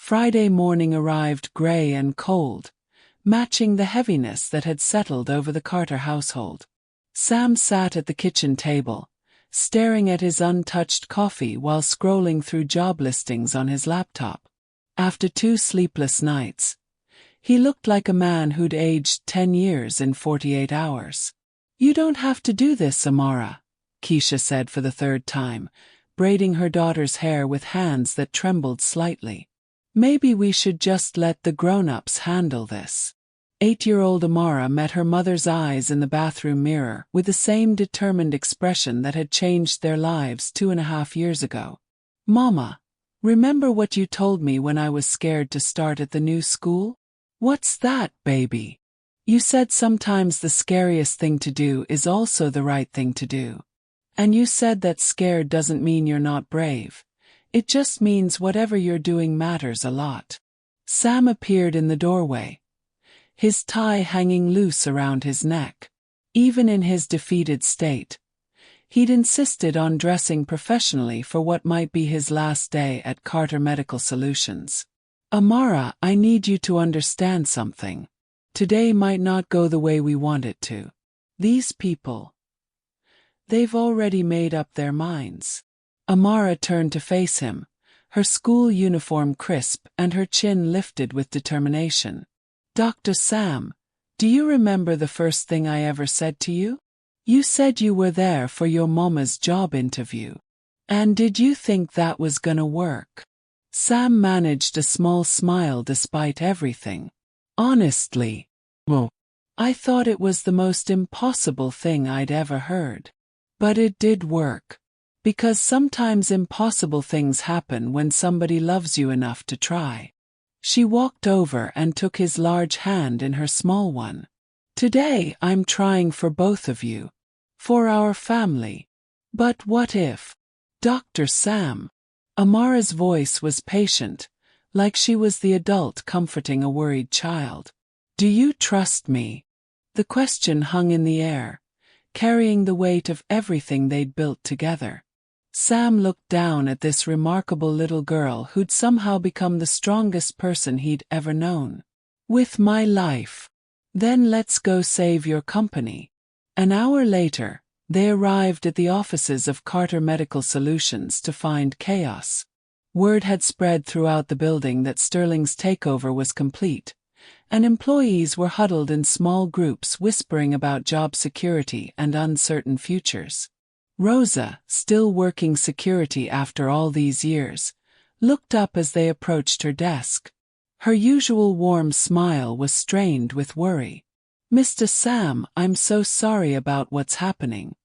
Friday morning arrived gray and cold, matching the heaviness that had settled over the Carter household. Sam sat at the kitchen table, staring at his untouched coffee while scrolling through job listings on his laptop. After 2 sleepless nights, he looked like a man who'd aged 10 years in 48 hours. "You don't have to do this, Amara," Keisha said for the 3rd time, braiding her daughter's hair with hands that trembled slightly. "Maybe we should just let the grown-ups handle this." 8-year-old Amara met her mother's eyes in the bathroom mirror with the same determined expression that had changed their lives 2.5 years ago. "Mama, remember what you told me when I was scared to start at the new school?" "What's that, baby?" "You said sometimes the scariest thing to do is also the right thing to do. And you said that scared doesn't mean you're not brave. It just means whatever you're doing matters a lot." Sam appeared in the doorway, his tie hanging loose around his neck. Even in his defeated state, he'd insisted on dressing professionally for what might be his last day at Carter Medical Solutions. "Amara, I need you to understand something. Today might not go the way we want it to. These people, they've already made up their minds." Amara turned to face him, her school uniform crisp and her chin lifted with determination. "Dr. Sam, do you remember the first thing I ever said to you? You said you were there for your mama's job interview. And did you think that was gonna work?" Sam managed a small smile despite everything. "Honestly, well, I thought it was the most impossible thing I'd ever heard. But it did work. Because sometimes impossible things happen when somebody loves you enough to try." She walked over and took his large hand in her small one. "Today I'm trying for both of you. For our family. But what if, Dr. Sam?" Amara's voice was patient, like she was the adult comforting a worried child. "Do you trust me?" The question hung in the air, carrying the weight of everything they'd built together. Sam looked down at this remarkable little girl who'd somehow become the strongest person he'd ever known. "With my life. Then let's go save your company." An hour later, they arrived at the offices of Carter Medical Solutions to find chaos. Word had spread throughout the building that Sterling's takeover was complete, and employees were huddled in small groups whispering about job security and uncertain futures. Rosa, still working security after all these years, looked up as they approached her desk. Her usual warm smile was strained with worry. "Mr. Sam, I'm so sorry about what's happening.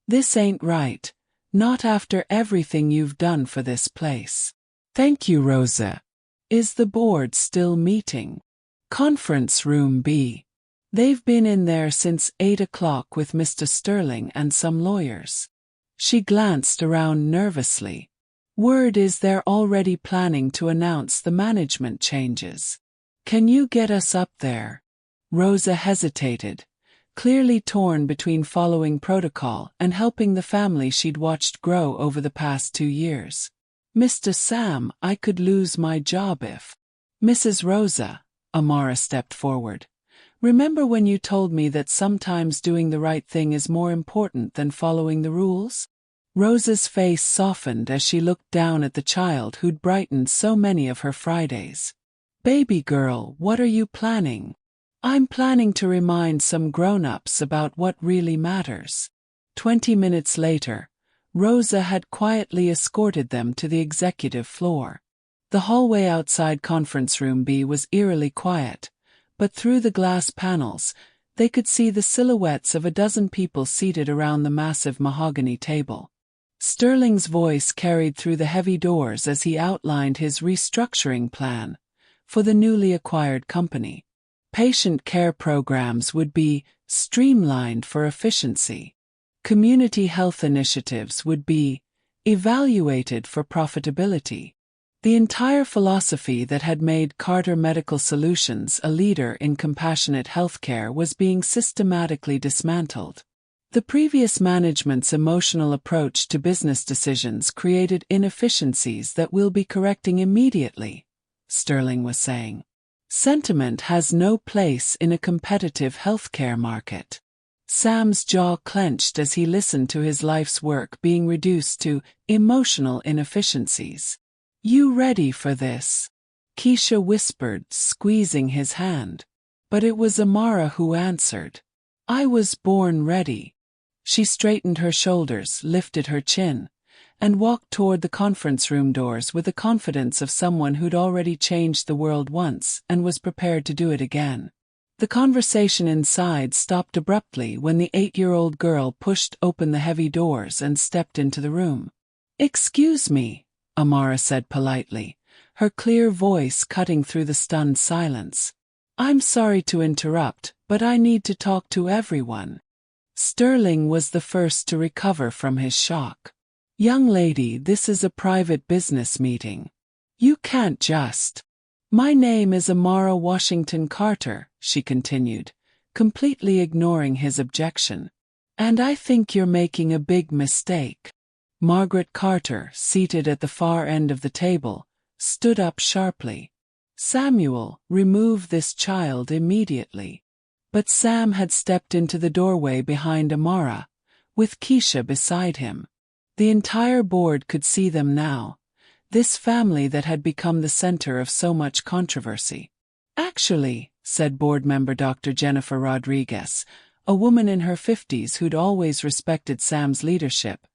This ain't right, not after everything you've done for this place." "Thank you, Rosa. Is the board still meeting?" "Conference room B. They've been in there since 8 o'clock with Mr. Sterling and some lawyers." She glanced around nervously. "Word is they're already planning to announce the management changes. Can you get us up there?" Rosa hesitated, clearly torn between following protocol and helping the family she'd watched grow over the past 2 years. "Mr. Sam, I could lose my job if—" "Mrs. Rosa," Amara stepped forward. "Remember when you told me that sometimes doing the right thing is more important than following the rules?" Rosa's face softened as she looked down at the child who'd brightened so many of her Fridays. "Baby girl, what are you planning?" "I'm planning to remind some grown-ups about what really matters." 20 minutes later, Rosa had quietly escorted them to the executive floor. The hallway outside Conference Room B was eerily quiet, but through the glass panels, they could see the silhouettes of a dozen people seated around the massive mahogany table. Sterling's voice carried through the heavy doors as he outlined his restructuring plan for the newly acquired company. Patient care programs would be streamlined for efficiency. Community health initiatives would be evaluated for profitability. The entire philosophy that had made Carter Medical Solutions a leader in compassionate healthcare was being systematically dismantled. The previous management's emotional approach to business decisions created inefficiencies that we'll be correcting immediately, Sterling was saying. Sentiment has no place in a competitive healthcare market. Sam's jaw clenched as he listened to his life's work being reduced to emotional inefficiencies. "You ready for this?" Keisha whispered, squeezing his hand. But it was Amara who answered. "I was born ready." She straightened her shoulders, lifted her chin, and walked toward the conference room doors with the confidence of someone who'd already changed the world once and was prepared to do it again. The conversation inside stopped abruptly when the 8-year-old girl pushed open the heavy doors and stepped into the room. "Excuse me," Amara said politely, her clear voice cutting through the stunned silence. "I'm sorry to interrupt, but I need to talk to everyone." Sterling was the first to recover from his shock. "Young lady, this is a private business meeting. You can't just—" "My name is Amara Washington-Carter," she continued, completely ignoring his objection. "And I think you're making a big mistake." Margaret Carter, seated at the far end of the table, stood up sharply. "Samuel, remove this child immediately." But Sam had stepped into the doorway behind Amara, with Keisha beside him. The entire board could see them now, this family that had become the center of so much controversy. "Actually," said board member Dr. Jennifer Rodriguez, a woman in her 50s who'd always respected Sam's leadership,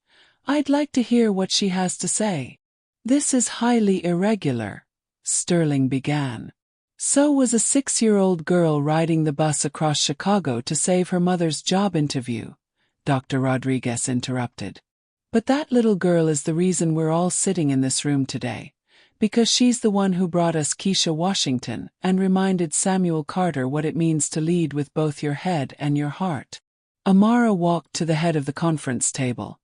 "I'd like to hear what she has to say." "This is highly irregular," Sterling began. "So was a 6-year-old girl riding the bus across Chicago to save her mother's job interview," Dr. Rodriguez interrupted. "But that little girl is the reason we're all sitting in this room today, because she's the one who brought us Keisha Washington and reminded Samuel Carter what it means to lead with both your head and your heart." Amara walked to the head of the conference table,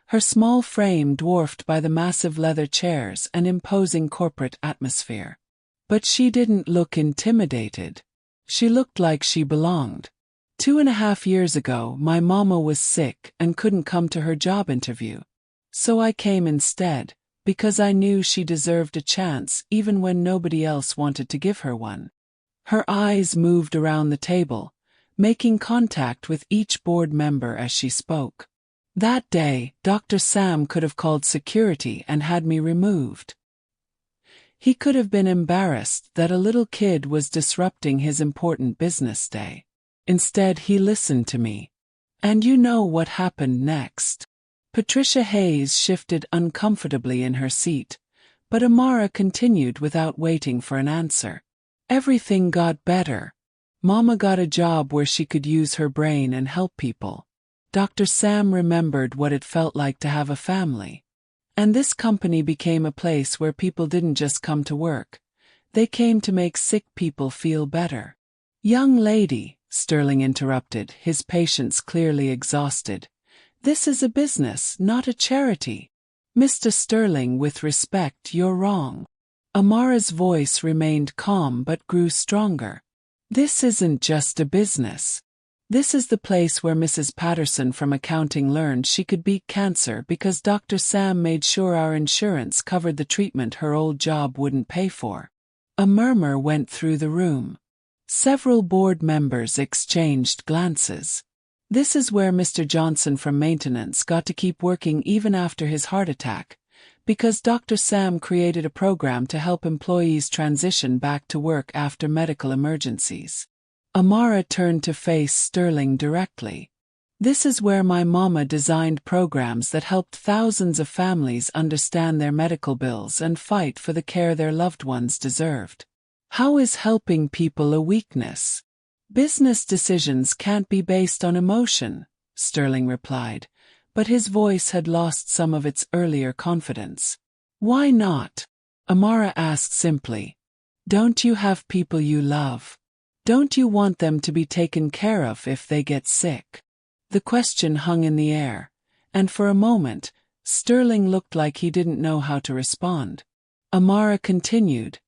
her small frame dwarfed by the massive leather chairs and imposing corporate atmosphere. But she didn't look intimidated. She looked like she belonged. 2.5 years ago, my mama was sick and couldn't come to her job interview. So I came instead, because I knew she deserved a chance even when nobody else wanted to give her one. Her eyes moved around the table, making contact with each board member as she spoke. That day, Dr. Sam could have called security and had me removed. He could have been embarrassed that a little kid was disrupting his important business day. Instead, he listened to me. And you know what happened next. Patricia Hayes shifted uncomfortably in her seat, but Amara continued without waiting for an answer. Everything got better. Mama got a job where she could use her brain and help people. Dr. Sam remembered what it felt like to have a family. And this company became a place where people didn't just come to work. They came to make sick people feel better. "Young lady," Sterling interrupted, his patience clearly exhausted. "This is a business, not a charity." "Mr. Sterling, with respect, you're wrong." Amara's voice remained calm but grew stronger. "This isn't just a business. This is the place where Mrs. Patterson from accounting learned she could beat cancer because Dr. Sam made sure our insurance covered the treatment her old job wouldn't pay for." A murmur went through the room. Several board members exchanged glances. "This is where Mr. Johnson from maintenance got to keep working even after his heart attack, because Dr. Sam created a program to help employees transition back to work after medical emergencies." Amara turned to face Sterling directly. "This is where my mama designed programs that helped thousands of families understand their medical bills and fight for the care their loved ones deserved." "How is helping people a weakness?" "Business decisions can't be based on emotion," Sterling replied, but his voice had lost some of its earlier confidence. "Why not?" Amara asked simply. "Don't you have people you love? Don't you want them to be taken care of if they get sick?" The question hung in the air, and for a moment, Sterling looked like he didn't know how to respond. Amara continued,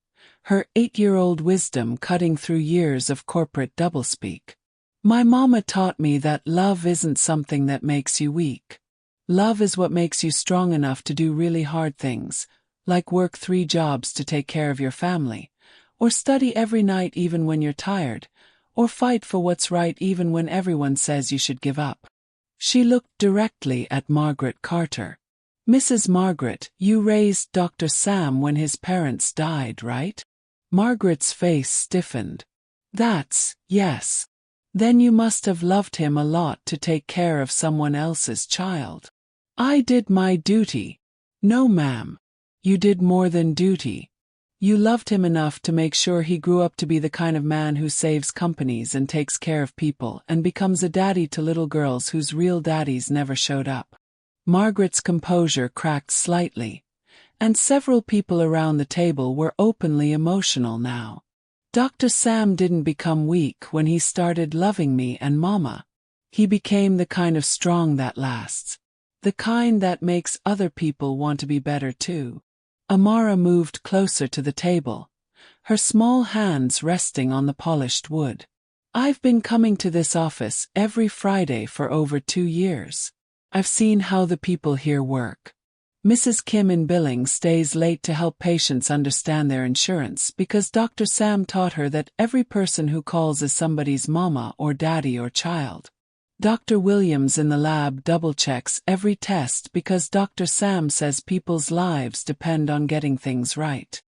her 8-year-old wisdom cutting through years of corporate doublespeak. "My mama taught me that love isn't something that makes you weak. Love is what makes you strong enough to do really hard things, like work 3 jobs to take care of your family, or study every night even when you're tired, or fight for what's right even when everyone says you should give up. She looked directly at Margaret Carter. Mrs. Margaret, you raised Dr. Sam when his parents died, right? Margaret's face stiffened. Yes. Then you must have loved him a lot to take care of someone else's child. I did my duty. No, ma'am. You did more than duty. You loved him enough to make sure he grew up to be the kind of man who saves companies and takes care of people and becomes a daddy to little girls whose real daddies never showed up. Margaret's composure cracked slightly, and several people around the table were openly emotional now. Dr. Sam didn't become weak when he started loving me and Mama. He became the kind of strong that lasts. The kind that makes other people want to be better too. Amara moved closer to the table, her small hands resting on the polished wood. I've been coming to this office every Friday for over 2 years. I've seen how the people here work. Mrs. Kim in billing stays late to help patients understand their insurance because Dr. Sam taught her that every person who calls is somebody's mama or daddy or child. Dr. Williams in the lab double-checks every test because Dr. Sam says people's lives depend on getting things right.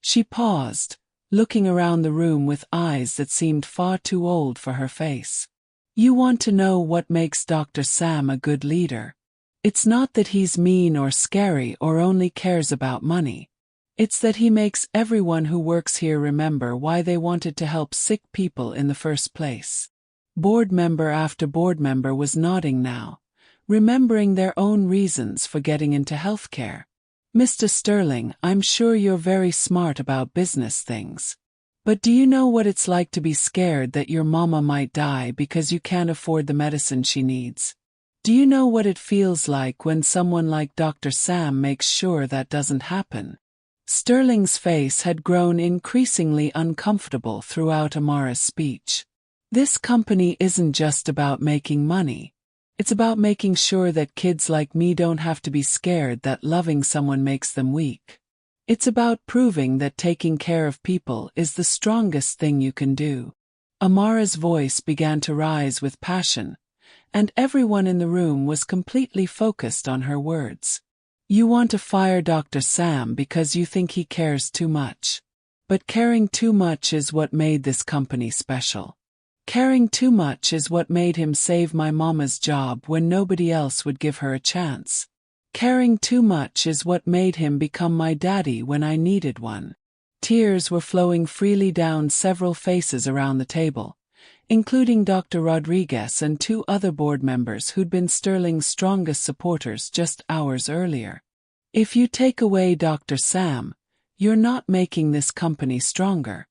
She paused, looking around the room with eyes that seemed far too old for her face. You want to know what makes Dr. Sam a good leader? It's not that he's mean or scary or only cares about money. It's that he makes everyone who works here remember why they wanted to help sick people in the first place. Board member after board member was nodding now, remembering their own reasons for getting into healthcare. Mr. Sterling, I'm sure you're very smart about business things. But do you know what it's like to be scared that your mama might die because you can't afford the medicine she needs? Do you know what it feels like when someone like Dr. Sam makes sure that doesn't happen? Sterling's face had grown increasingly uncomfortable throughout Amara's speech. This company isn't just about making money. It's about making sure that kids like me don't have to be scared that loving someone makes them weak. It's about proving that taking care of people is the strongest thing you can do. Amara's voice began to rise with passion, and everyone in the room was completely focused on her words. You want to fire Dr. Sam because you think he cares too much. But caring too much is what made this company special. Caring too much is what made him save my mama's job when nobody else would give her a chance. Caring too much is what made him become my daddy when I needed one. Tears were flowing freely down several faces around the table, including Dr. Rodriguez and 2 other board members who'd been Sterling's strongest supporters just hours earlier. If you take away Dr. Sam, you're not making this company stronger.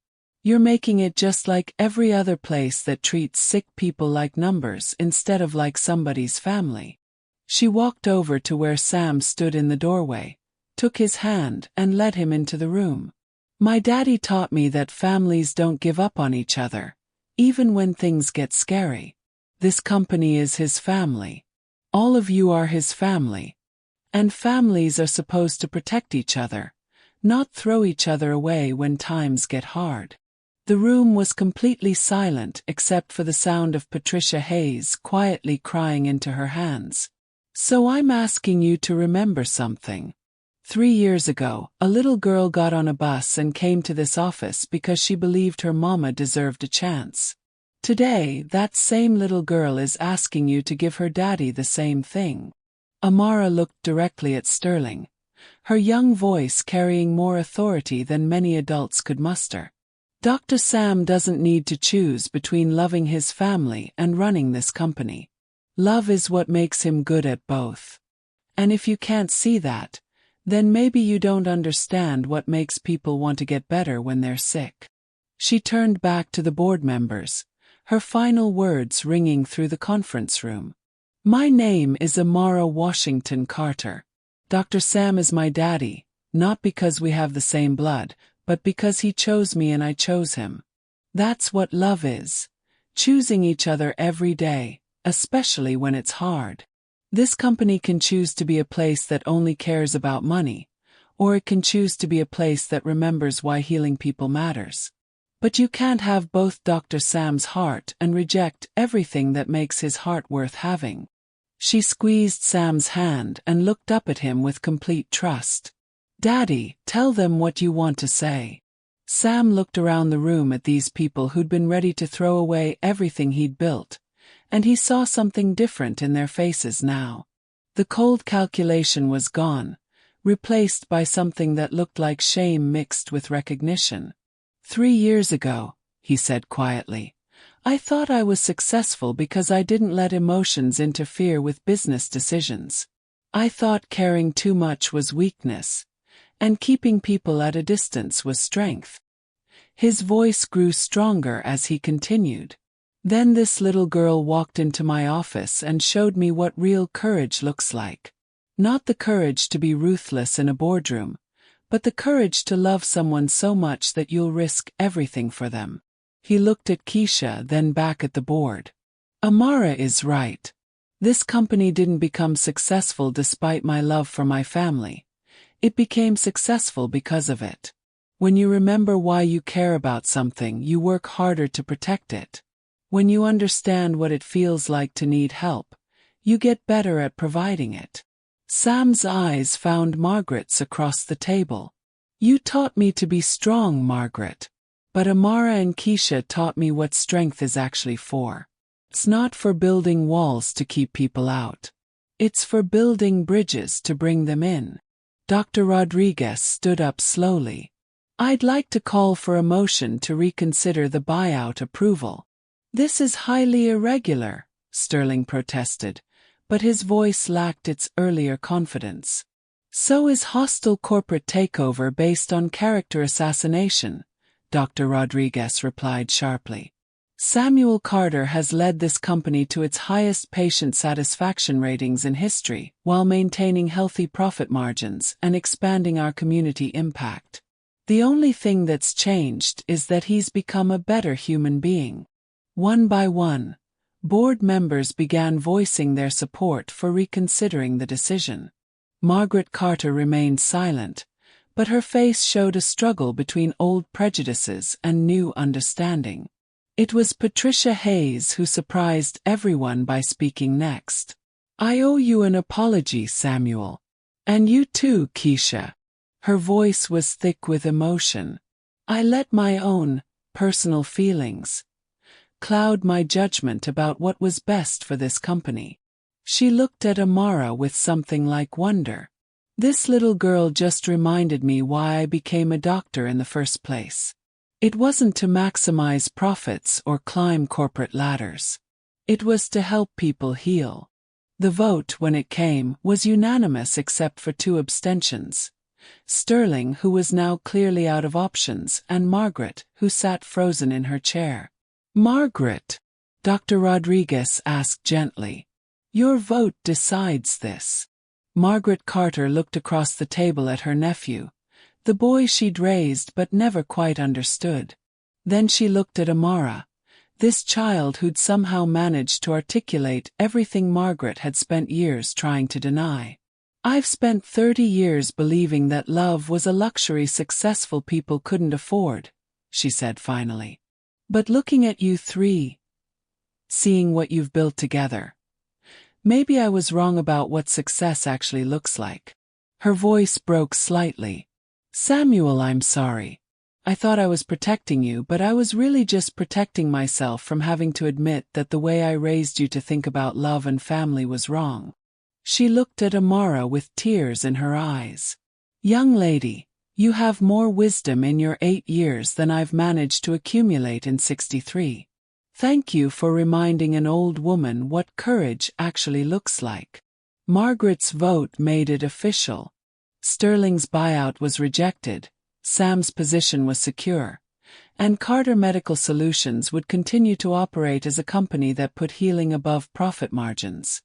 You're making it just like every other place that treats sick people like numbers instead of like somebody's family. She walked over to where Sam stood in the doorway, took his hand and led him into the room. My daddy taught me that families don't give up on each other, even when things get scary. This company is his family. All of you are his family. And families are supposed to protect each other, not throw each other away when times get hard. The room was completely silent except for the sound of Patricia Hayes quietly crying into her hands. So I'm asking you to remember something. 3 years ago, a little girl got on a bus and came to this office because she believed her mama deserved a chance. Today, that same little girl is asking you to give her daddy the same thing. Amara looked directly at Sterling, her young voice carrying more authority than many adults could muster. Dr. Sam doesn't need to choose between loving his family and running this company. Love is what makes him good at both. And if you can't see that, then maybe you don't understand what makes people want to get better when they're sick. She turned back to the board members, her final words ringing through the conference room. My name is Amara Washington-Carter. Dr. Sam is my daddy, not because we have the same blood, but because he chose me and I chose him. That's what love is. Choosing each other every day, especially when it's hard. This company can choose to be a place that only cares about money, or it can choose to be a place that remembers why healing people matters. But you can't have both. Dr. Sam's heart and reject everything that makes his heart worth having. She squeezed Sam's hand and looked up at him with complete trust. Daddy, tell them what you want to say. Sam looked around the room at these people who'd been ready to throw away everything he'd built, and he saw something different in their faces now. The cold calculation was gone, replaced by something that looked like shame mixed with recognition. 3 years ago, he said quietly, I thought I was successful because I didn't let emotions interfere with business decisions. I thought caring too much was weakness, and keeping people at a distance was strength. His voice grew stronger as he continued. Then this little girl walked into my office and showed me what real courage looks like. Not the courage to be ruthless in a boardroom, but the courage to love someone so much that you'll risk everything for them. He looked at Keisha, then back at the board. Amara is right. This company didn't become successful despite my love for my family. It became successful because of it. When you remember why you care about something, you work harder to protect it. When you understand what it feels like to need help, you get better at providing it. Sam's eyes found Margaret's across the table. You taught me to be strong, Margaret. But Amara and Keisha taught me what strength is actually for. It's not for building walls to keep people out. It's for building bridges to bring them in. Dr. Rodriguez stood up slowly. I'd like to call for a motion to reconsider the buyout approval. This is highly irregular, Sterling protested, but his voice lacked its earlier confidence. So is hostile corporate takeover based on character assassination, Dr. Rodriguez replied sharply. Samuel Carter has led this company to its highest patient satisfaction ratings in history, while maintaining healthy profit margins and expanding our community impact. The only thing that's changed is that he's become a better human being. One by one, board members began voicing their support for reconsidering the decision. Margaret Carter remained silent, but her face showed a struggle between old prejudices and new understanding. It was Patricia Hayes who surprised everyone by speaking next. I owe you an apology, Samuel. And you too, Keisha. Her voice was thick with emotion. I let my own personal feelings cloud my judgment about what was best for this company. She looked at Amara with something like wonder. This little girl just reminded me why I became a doctor in the first place. It wasn't to maximize profits or climb corporate ladders. It was to help people heal. The vote, when it came, was unanimous except for 2 abstentions. Sterling, who was now clearly out of options, and Margaret, who sat frozen in her chair. Margaret, Dr. Rodriguez asked gently, your vote decides this. Margaret Carter looked across the table at her nephew, the boy she'd raised but never quite understood. Then she looked at Amara, this child who'd somehow managed to articulate everything Margaret had spent years trying to deny. I've spent 30 years believing that love was a luxury successful people couldn't afford, she said finally. But looking at you 3, seeing what you've built together, maybe I was wrong about what success actually looks like. Her voice broke slightly. Samuel, I'm sorry. I thought I was protecting you, but I was really just protecting myself from having to admit that the way I raised you to think about love and family was wrong. She looked at Amara with tears in her eyes. Young lady, you have more wisdom in your 8 years than I've managed to accumulate in 63. Thank you for reminding an old woman what courage actually looks like. Margaret's vote made it official. Sterling's buyout was rejected, Sam's position was secure, and Carter Medical Solutions would continue to operate as a company that put healing above profit margins.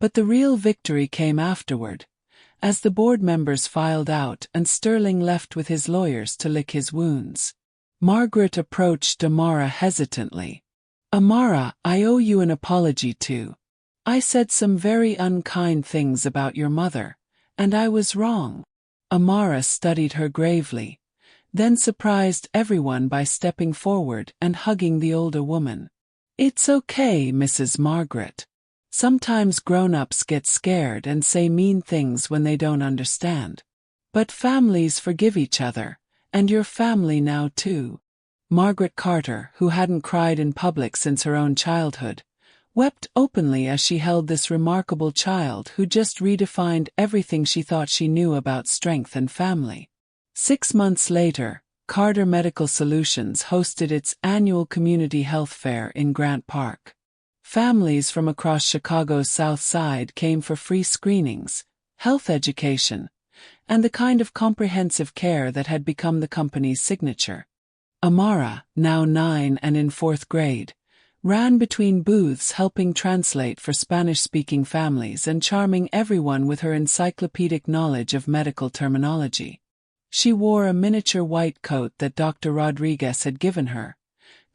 But the real victory came afterward, as the board members filed out and Sterling left with his lawyers to lick his wounds. Margaret approached Amara hesitantly. Amara, I owe you an apology too. I said some very unkind things about your mother, and I was wrong. Amara studied her gravely, then surprised everyone by stepping forward and hugging the older woman. "It's okay, Mrs. Margaret. Sometimes grown-ups get scared and say mean things when they don't understand. But families forgive each other, and you're family now too." Margaret Carter, who hadn't cried in public since her own childhood, wept openly as she held this remarkable child who just redefined everything she thought she knew about strength and family. 6 months later, Carter Medical Solutions hosted its annual community health fair in Grant Park. Families from across Chicago's South Side came for free screenings, health education, and the kind of comprehensive care that had become the company's signature. Amara, now 9 and in 4th grade, ran between booths helping translate for Spanish-speaking families and charming everyone with her encyclopedic knowledge of medical terminology. She wore a miniature white coat that Dr. Rodriguez had given her,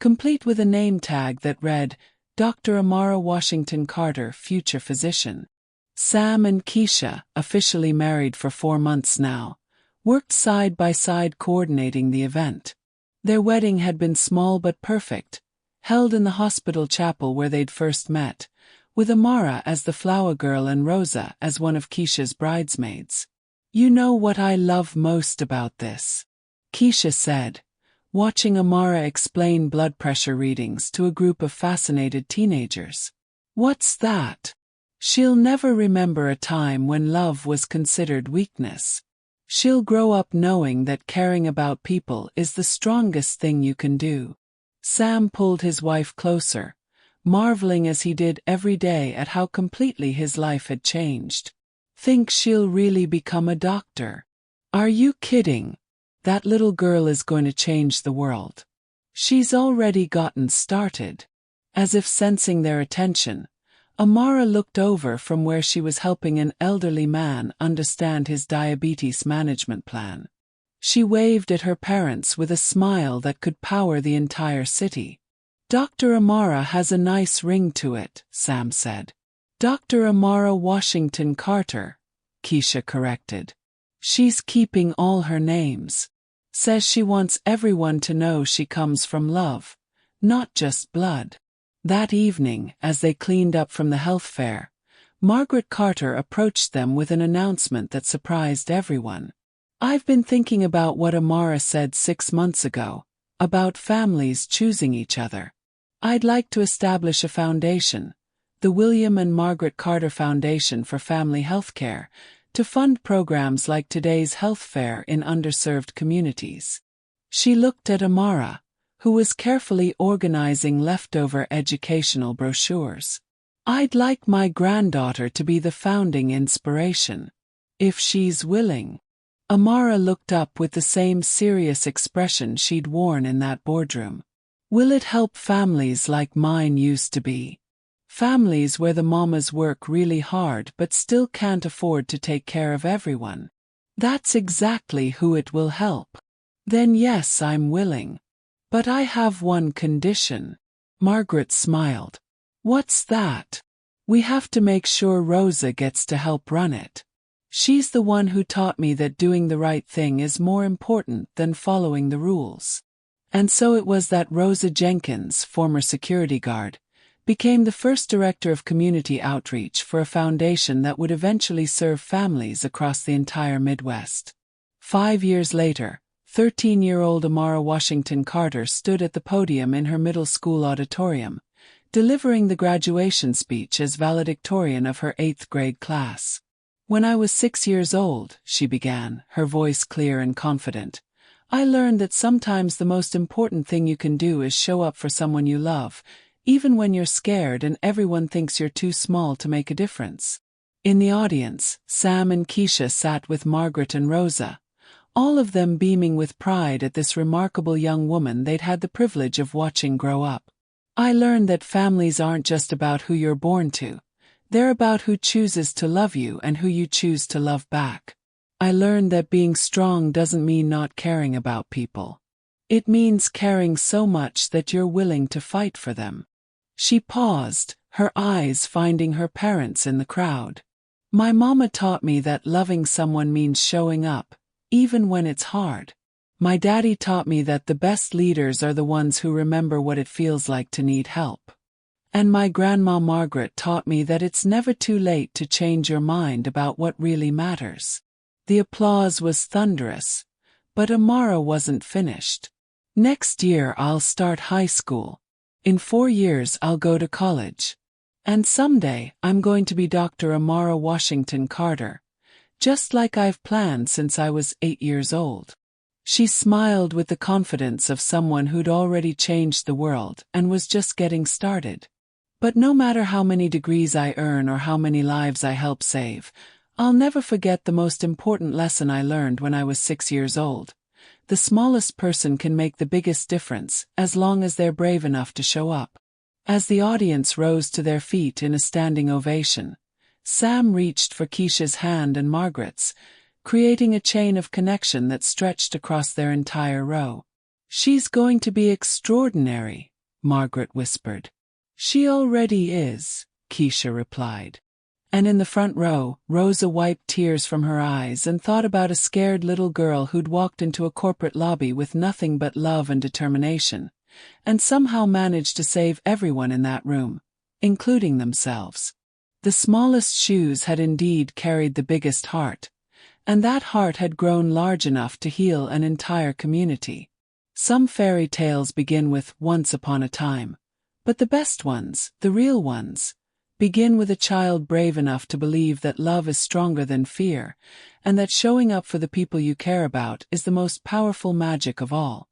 complete with a name tag that read, "Dr. Amara Washington-Carter, future physician." Sam and Keisha, officially married for 4 months now, worked side by side coordinating the event. Their wedding had been small but perfect, held in the hospital chapel where they'd first met, with Amara as the flower girl and Rosa as one of Keisha's bridesmaids. "You know what I love most about this?" Keisha said, watching Amara explain blood pressure readings to a group of fascinated teenagers. "What's that?" "She'll never remember a time when love was considered weakness. She'll grow up knowing that caring about people is the strongest thing you can do." Sam pulled his wife closer, marveling as he did every day at how completely his life had changed. "Think she'll really become a doctor?" "Are you kidding? That little girl is going to change the world. She's already gotten started." As if sensing their attention, Amara looked over from where she was helping an elderly man understand his diabetes management plan. She waved at her parents with a smile that could power the entire city. "Dr. Amara has a nice ring to it," Sam said. "Dr. Amara Washington-Carter," Keisha corrected. "She's keeping all her names. Says she wants everyone to know she comes from love, not just blood." That evening, as they cleaned up from the health fair, Margaret Carter approached them with an announcement that surprised everyone. "I've been thinking about what Amara said 6 months ago, about families choosing each other. I'd like to establish a foundation, the William and Margaret Carter Foundation for Family Healthcare, to fund programs like today's health fair in underserved communities." She looked at Amara, who was carefully organizing leftover educational brochures. "I'd like my granddaughter to be the founding inspiration. If she's willing." Amara looked up with the same serious expression she'd worn in that boardroom. "Will it help families like mine used to be? Families where the mamas work really hard but still can't afford to take care of everyone. That's exactly who it will help." "Then yes, I'm willing. But I have one condition." Margaret smiled. "What's that?" "We have to make sure Rosa gets to help run it. She's the one who taught me that doing the right thing is more important than following the rules." And so it was that Rosa Jenkins, former security guard, became the first director of community outreach for a foundation that would eventually serve families across the entire Midwest. 5 years later, 13-year-old Amara Washington-Carter stood at the podium in her middle school auditorium, delivering the graduation speech as valedictorian of her 8th grade class. "When I was 6 years old," she began, her voice clear and confident, "I learned that sometimes the most important thing you can do is show up for someone you love, even when you're scared and everyone thinks you're too small to make a difference." In the audience, Sam and Keisha sat with Margaret and Rosa, all of them beaming with pride at this remarkable young woman they'd had the privilege of watching grow up. "I learned that families aren't just about who you're born to. They're about who chooses to love you and who you choose to love back. I learned that being strong doesn't mean not caring about people. It means caring so much that you're willing to fight for them." She paused, her eyes finding her parents in the crowd. "My mama taught me that loving someone means showing up, even when it's hard. My daddy taught me that the best leaders are the ones who remember what it feels like to need help. And my grandma Margaret taught me that it's never too late to change your mind about what really matters. The applause was thunderous, but Amara wasn't finished. Next year I'll start high school. In 4 years I'll go to college. And someday I'm going to be Dr. Amara Washington-Carter, just like I've planned since I was 8 years old. She smiled with the confidence of someone who'd already changed the world and was just getting started. But no matter how many degrees I earn or how many lives I help save, I'll never forget the most important lesson I learned when I was 6 years old. The smallest person can make the biggest difference, as long as they're brave enough to show up. As the audience rose to their feet in a standing ovation, Sam reached for Keisha's hand and Margaret's, creating a chain of connection that stretched across their entire row. "She's going to be extraordinary," Margaret whispered. "She already is," Keisha replied. And in the front row, Rosa wiped tears from her eyes and thought about a scared little girl who'd walked into a corporate lobby with nothing but love and determination, and somehow managed to save everyone in that room, including themselves. The smallest shoes had indeed carried the biggest heart, and that heart had grown large enough to heal an entire community. Some fairy tales begin with "once upon a time," but the best ones, the real ones, begin with a child brave enough to believe that love is stronger than fear, and that showing up for the people you care about is the most powerful magic of all.